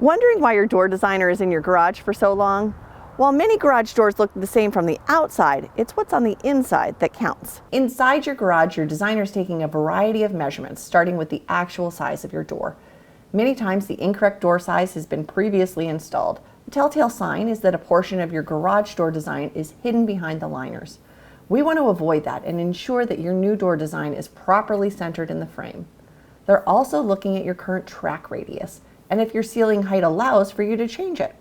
Wondering why your door designer is in your garage for so long? While many garage doors look the same from the outside, it's what's on the inside that counts. Inside your garage, your designer is taking a variety of measurements, starting with the actual size of your door. Many times the incorrect door size has been previously installed. The telltale sign is that a portion of your garage door design is hidden behind the liners. We want to avoid that and ensure that your new door design is properly centered in the frame. They're also looking at your current track radius, and if your ceiling height allows for you to change it.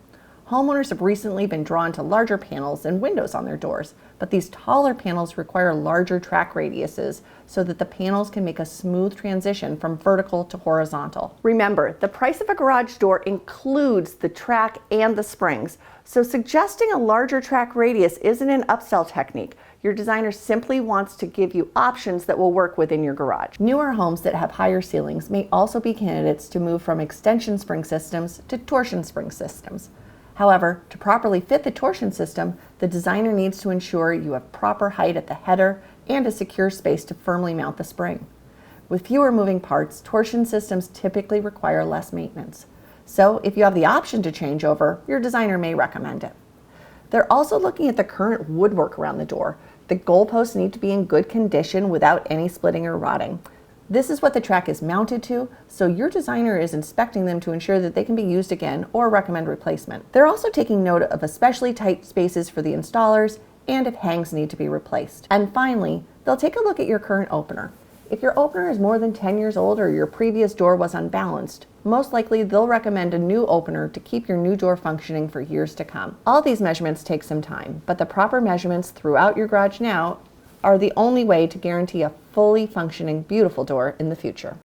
Homeowners have recently been drawn to larger panels and windows on their doors, but these taller panels require larger track radiuses so that the panels can make a smooth transition from vertical to horizontal. Remember, the price of a garage door includes the track and the springs, so suggesting a larger track radius isn't an upsell technique. Your designer simply wants to give you options that will work within your garage. Newer homes that have higher ceilings may also be candidates to move from extension spring systems to torsion spring systems. However, to properly fit the torsion system, the designer needs to ensure you have proper height at the header and a secure space to firmly mount the spring. With fewer moving parts, torsion systems typically require less maintenance. So if you have the option to change over, your designer may recommend it. They're also looking at the current woodwork around the door. The goalposts need to be in good condition without any splitting or rotting. This is what the track is mounted to, so your designer is inspecting them to ensure that they can be used again or recommend replacement. They're also taking note of especially tight spaces for the installers and if hangs need to be replaced. And finally, they'll take a look at your current opener. If your opener is more than 10 years old or your previous door was unbalanced, most likely they'll recommend a new opener to keep your new door functioning for years to come. All these measurements take some time, but the proper measurements throughout your garage now are the only way to guarantee a fully functioning, beautiful door in the future.